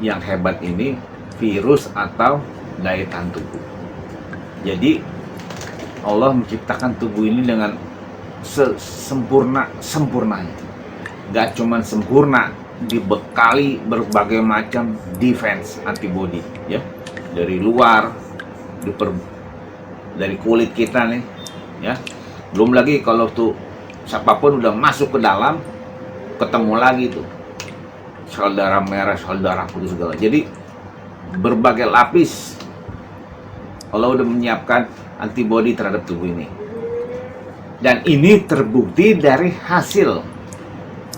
yang hebat ini virus atau daya tahan tubuh. Jadi Allah menciptakan tubuh ini dengan sempurnanya. Gak cuman sempurna, dibekali berbagai macam defense antibody ya, dari luar, dari kulit kita nih ya. Belum lagi kalau tuh siapapun udah masuk ke dalam, ketemu lagi tuh sel darah merah, sel darah putih segala. Jadi berbagai lapis Allah udah menyiapkan antibody terhadap tubuh ini. Dan ini terbukti dari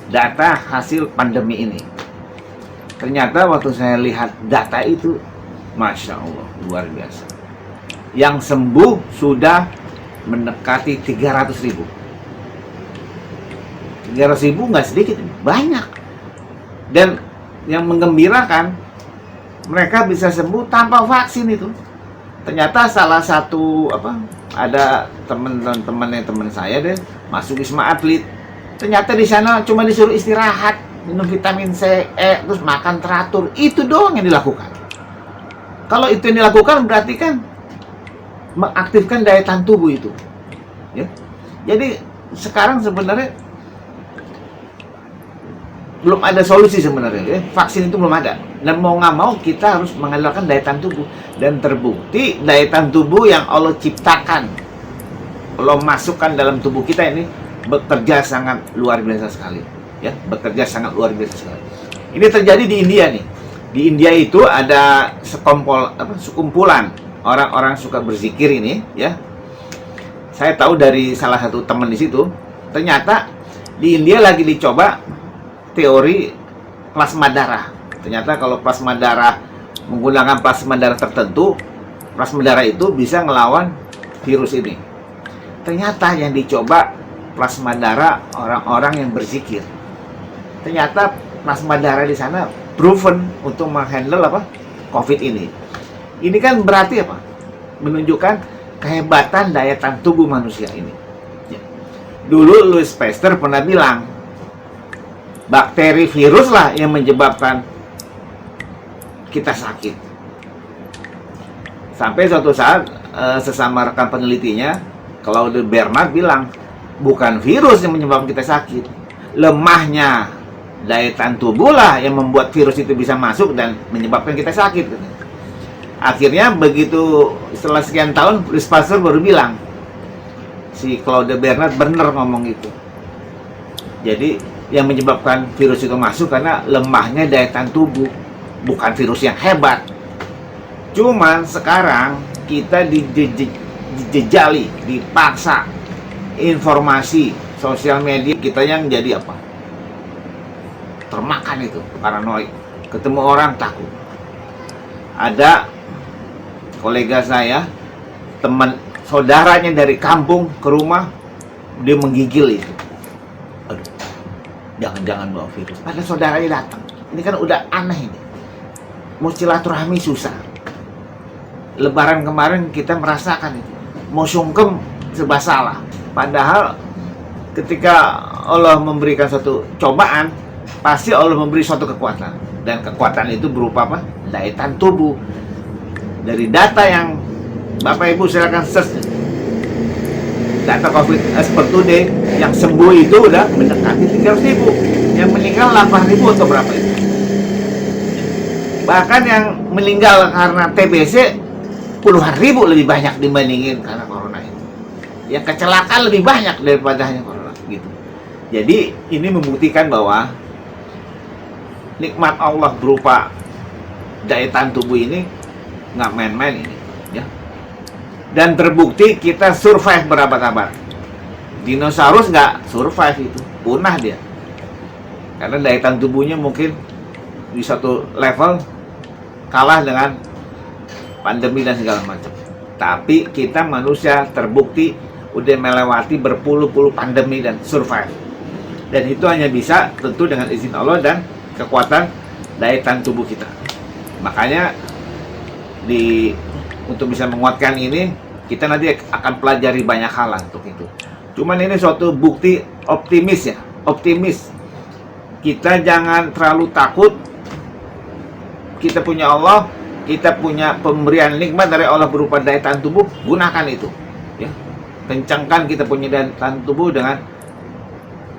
data hasil pandemi ini. Ternyata waktu saya lihat data itu, Masya Allah, luar biasa. Yang sembuh sudah mendekati 300.000. 300.000 nggak sedikit, banyak. Dan yang menggembirakan, mereka bisa sembuh tanpa vaksin itu. Ternyata salah satu ada teman saya deh masuk Wisma Atlet. Ternyata di sana cuma disuruh istirahat, minum vitamin C, E, terus makan teratur. Itu doang yang dilakukan. Kalau itu yang dilakukan berarti kan mengaktifkan daya tahan tubuh itu. Ya. Jadi sekarang sebenarnya belum ada solusi sebenarnya ya. Vaksin itu belum ada. Dan mau nggak mau kita harus mengandalkan daya tahan tubuh. Dan terbukti daya tahan tubuh yang Allah ciptakan, Allah masukkan dalam tubuh kita ini bekerja sangat luar biasa sekali. Ya, bekerja sangat luar biasa sekali. Ini terjadi di India nih. Di India itu ada sekumpulan orang-orang suka berzikir ini ya. Saya tahu dari salah satu teman di situ, ternyata di India lagi dicoba teori plasma darah. Ternyata kalau plasma darah, menggunakan plasma darah tertentu, plasma darah itu bisa ngelawan virus ini. Ternyata yang dicoba plasma darah orang-orang yang berzikir. Ternyata plasma darah di sana proven untuk menghandle COVID ini. Ini kan berarti menunjukkan kehebatan daya tahan tubuh manusia ini. Ya. Dulu Louis Pasteur pernah bilang, bakteri virus lah yang menyebabkan kita sakit. Sampai suatu saat sesama rekan penelitinya, Claude Bernard bilang, bukan virus yang menyebabkan kita sakit, lemahnya daya tahan tubuh lah yang membuat virus itu bisa masuk dan menyebabkan kita sakit. Akhirnya begitu setelah sekian tahun, Louis Pasteur baru bilang, si Claude Bernard bener ngomong itu. Jadi yang menyebabkan virus itu masuk karena lemahnya daya tahan tubuh, bukan virus yang hebat. Cuman sekarang kita dijejali, dipaksa informasi sosial media kita yang jadi termakan itu, paranoid. Ketemu orang takut. Ada kolega saya, teman saudaranya dari kampung ke rumah, dia menggigil itu. Aduh, jangan-jangan bawa virus. Padahal saudaranya datang. Ini kan udah aneh ini. Mau silaturahmi susah. Lebaran kemarin kita merasakan itu. Mau sungkem serba salah. Padahal ketika Allah memberikan suatu cobaan, pasti Allah memberi suatu kekuatan. Dan kekuatan itu berupa daya tahan tubuh. Dari data yang Bapak Ibu silakan search, data COVID per today, yang sembuh itu udah mendekati 300.000, yang meninggal 8.000 atau berapa itu. Bahkan yang meninggal karena TBC puluhan ribu lebih banyak dibandingin karena corona itu. Yang kecelakaan lebih banyak daripada hanya corona gitu. Jadi ini membuktikan bahwa nikmat Allah berupa daya tahan tubuh ini nggak main-main ini ya. Dan terbukti kita survive berabad-abad. Dinosaurus nggak survive itu, punah dia. Karena daya tahan tubuhnya mungkin di satu level kalah dengan pandemi dan segala macam. Tapi kita manusia terbukti udah melewati berpuluh-puluh pandemi dan survive. Dan itu hanya bisa tentu dengan izin Allah dan kekuatan daya tahan tubuh kita. Makanya untuk bisa menguatkan ini, kita nanti akan pelajari banyak hal untuk itu. Cuman ini suatu bukti optimis ya, optimis. Kita jangan terlalu takut. kita punya Allah, kita punya pemberian nikmat dari Allah berupa daya tahan tubuh, gunakan itu. Ya. Kencangkan kita punya daya tahan tubuh dengan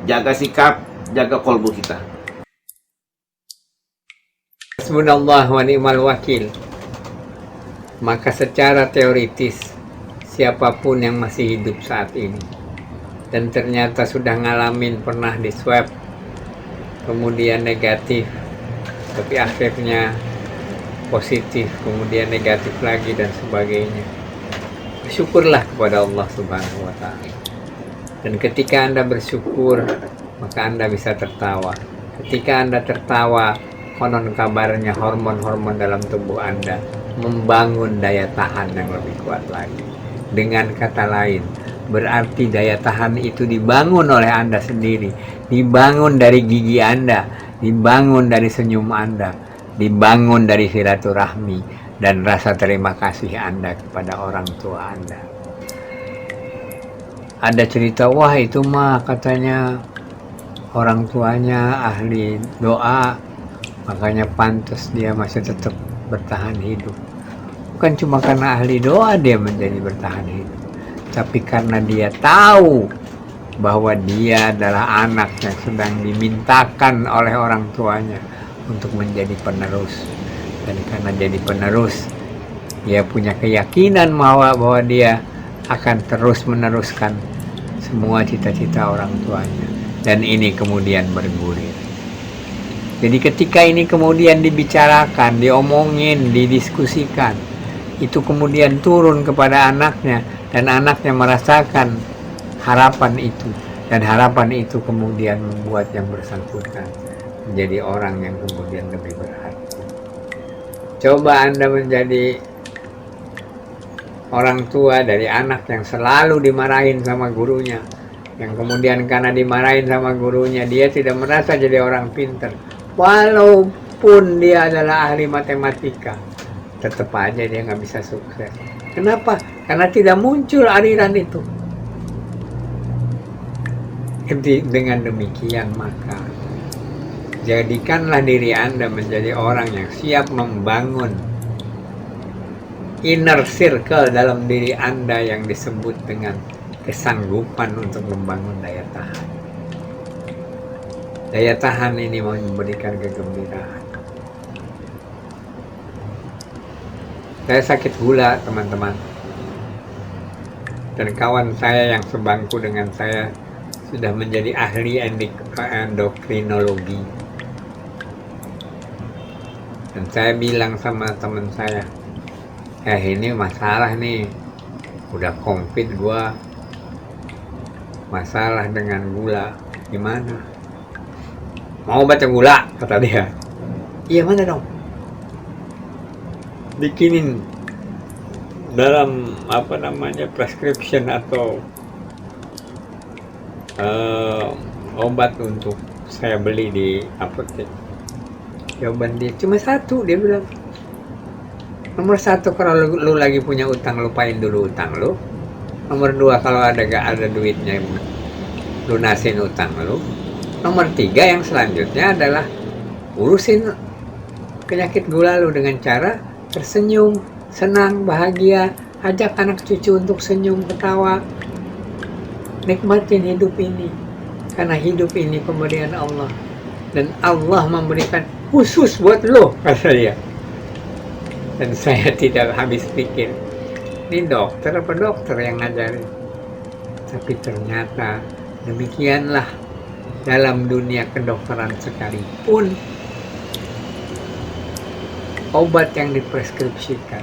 jaga sikap, jaga kolbu kita. Hasbunallah wa ni'mal wakil. Maka secara teoritis, siapapun yang masih hidup saat ini dan ternyata sudah ngalamin pernah di swab kemudian negatif, tapi akhirnya positif, kemudian negatif lagi dan sebagainya, bersyukurlah kepada Allah Subhanahu wa Ta'ala. Dan ketika Anda bersyukur, maka Anda bisa tertawa. Ketika Anda tertawa, konon kabarnya hormon-hormon dalam tubuh Anda membangun daya tahan yang lebih kuat lagi. Dengan kata lain, berarti daya tahan itu dibangun oleh Anda sendiri, dibangun dari gigi Anda, dibangun dari senyum Anda, dibangun dari silaturahmi dan rasa terima kasih Anda kepada orang tua Anda. Ada cerita, wah itu mah katanya orang tuanya ahli doa, makanya pantas dia masih tetap bertahan hidup. Bukan cuma karena ahli doa dia menjadi bertahan hidup, tapi karena dia tahu bahwa dia adalah anak yang sedang dimintakan oleh orang tuanya untuk menjadi penerus. Dan karena jadi penerus, dia punya keyakinan bahwa dia akan terus meneruskan semua cita-cita orang tuanya. Dan ini kemudian bergulir. Jadi ketika ini kemudian dibicarakan, diomongin, didiskusikan, itu kemudian turun kepada anaknya, dan anaknya merasakan harapan itu, dan harapan itu kemudian membuat yang bersangkutan menjadi orang yang kemudian lebih berarti. Coba Anda menjadi orang tua dari anak yang selalu dimarahin sama gurunya, yang kemudian karena dimarahin sama gurunya dia tidak merasa jadi orang pintar, walaupun dia adalah ahli matematika, tetap aja dia nggak bisa sukses. Kenapa? Karena tidak muncul aliran itu. Dengan demikian maka jadikanlah diri Anda menjadi orang yang siap membangun inner circle dalam diri Anda yang disebut dengan kesanggupan untuk membangun daya tahan. Daya tahan ini memberikan kegembiraan. Saya sakit gula, teman-teman. Dan kawan saya yang sebangku dengan saya sudah menjadi ahli endokrinologi. Dan saya bilang sama teman saya, ini masalah nih, udah komplit gua, masalah dengan gula, gimana? Mau baca gula, kata dia. Iya, mana dong? Bikinin dalam prescription atau obat untuk saya beli di apotek. Jawaban dia cuma satu, dia bilang, nomor satu, kalau lu lagi punya utang, lupain dulu utang lu. Nomor dua, kalau gak ada duitnya, lunasin utang lu. Nomor tiga, yang selanjutnya adalah urusin penyakit gula lu dengan cara tersenyum, senang, bahagia, ajak anak cucu untuk senyum, ketawa, nikmatin hidup ini, karena hidup ini pemberian Allah, dan Allah memberikan khusus buat lo, kata dia. Dan saya tidak habis pikir, ini dokter apa dokter yang ngajarin? Tapi ternyata demikianlah dalam dunia kedokteran sekalipun, obat yang dipreskripsikan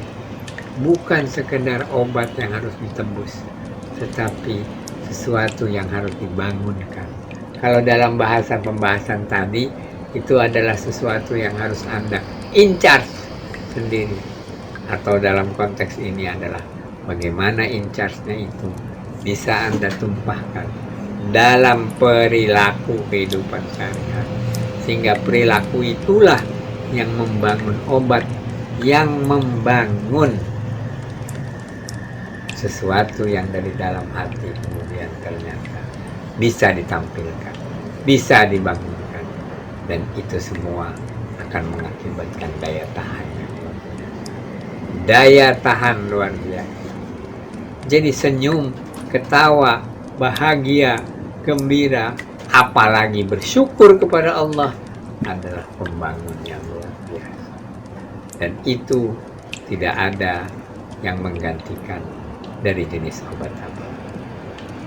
bukan sekedar obat yang harus ditembus, tetapi sesuatu yang harus dibangunkan. Kalau dalam bahasa pembahasan tadi, itu adalah sesuatu yang harus Anda in charge sendiri. Atau dalam konteks ini adalah bagaimana in charge-nya itu bisa Anda tumpahkan dalam perilaku kehidupan sehari-hari. Sehingga perilaku itulah yang membangun obat, yang membangun sesuatu yang dari dalam hati kemudian ternyata bisa ditampilkan, bisa dibangunkan, dan itu semua akan mengakibatkan daya tahan yang luar biasa. Daya tahan luar biasa. Jadi senyum, ketawa, bahagia, gembira, apalagi bersyukur kepada Allah adalah pembangun yang luar biasa. Dan itu tidak ada yang menggantikan dari jenis obat-obat.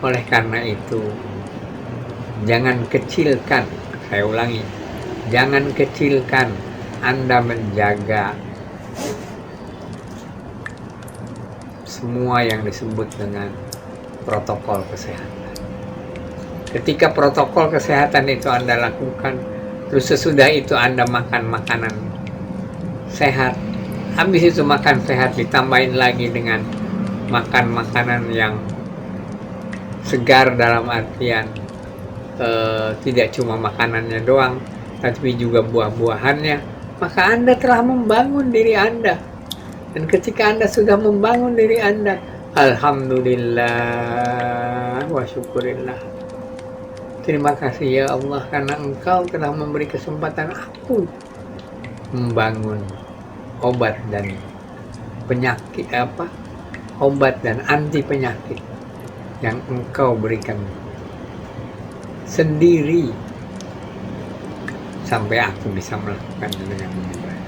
Oleh karena itu, jangan kecilkan, saya ulangi, jangan kecilkan Anda menjaga semua yang disebut dengan protokol kesehatan. Ketika protokol kesehatan itu Anda lakukan, terus sesudah itu Anda makan makanan sehat, habis itu makan sehat ditambahin lagi dengan makan makanan yang segar dalam artian tidak cuma makanannya doang, tapi juga buah-buahannya, maka Anda telah membangun diri Anda. Dan ketika Anda sudah membangun diri Anda, alhamdulillah wa syukurillah. Terima kasih ya Allah, karena Engkau telah memberi kesempatan aku membangun obat dan penyakit obat dan anti penyakit yang Engkau berikan sendiri sampai aku bisa melakukannya dengan lebih baik.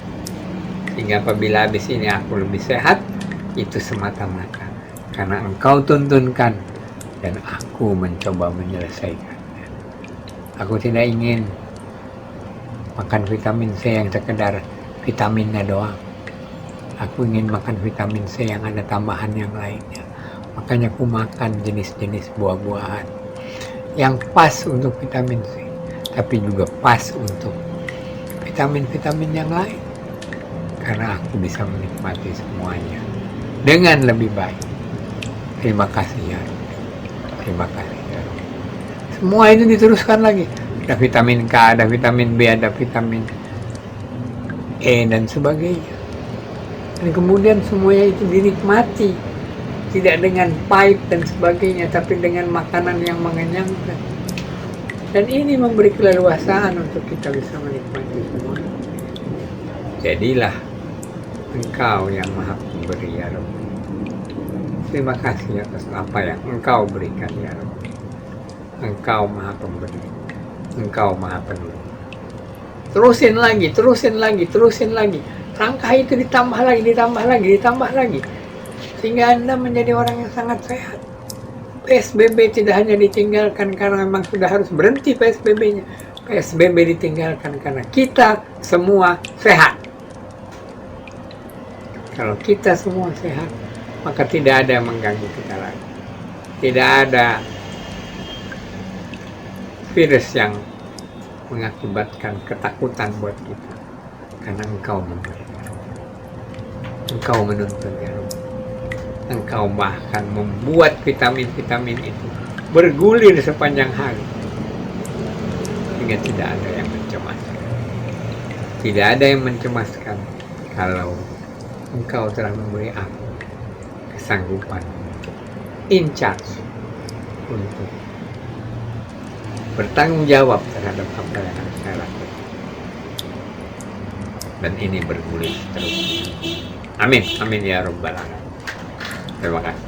Sehingga apabila habis ini aku lebih sehat, itu semata-mata karena Engkau tuntunkan dan aku mencoba menyelesaikannya. Aku tidak ingin makan vitamin C yang sekedar vitaminnya doang. Aku ingin makan vitamin C yang ada tambahan yang lainnya. Makanya aku makan jenis-jenis buah-buahan yang pas untuk vitamin C, tapi juga pas untuk vitamin-vitamin yang lain. Karena aku bisa menikmati semuanya dengan lebih baik. Terima kasih ya Rabbi. Terima kasih ya Rabbi. Semua itu diteruskan lagi. Ada vitamin K, ada vitamin B, ada vitamin E dan sebagainya. Dan kemudian semuanya itu dinikmati. Tidak dengan pahit dan sebagainya, tapi dengan makanan yang mengenyangkan. Dan ini memberi keleluasaan untuk kita bisa menikmati semua. Jadilah Engkau yang Maha Pemberi ya Rabbi. Terima kasih atas apa yang Engkau berikan ya Rabbi. Engkau Maha Pemberi, Engkau Maha Penolong. Terusin lagi, terusin lagi, terusin lagi. Langkah itu ditambah lagi, ditambah lagi, ditambah lagi. Sehingga Anda menjadi orang yang sangat sehat. PSBB tidak hanya ditinggalkan karena memang sudah harus berhenti PSBB-nya. PSBB ditinggalkan karena kita semua sehat. Kalau kita semua sehat, maka tidak ada yang mengganggu kita lagi. Tidak ada virus yang mengakibatkan ketakutan buat kita. Karena Engkau memberikan. Engkau menuntun ya Rabbi. Engkau bahkan membuat vitamin-vitamin itu bergulir sepanjang hari. Sehingga tidak ada yang mencemaskan. Tidak ada yang mencemaskan kalau Engkau telah memberi aku kesanggupan in charge untuk bertanggung jawab terhadap apa yang harus saya lakukan. Dan ini bergulir terus. Amin, amin ya Rabbal Alamin. Terima kasih.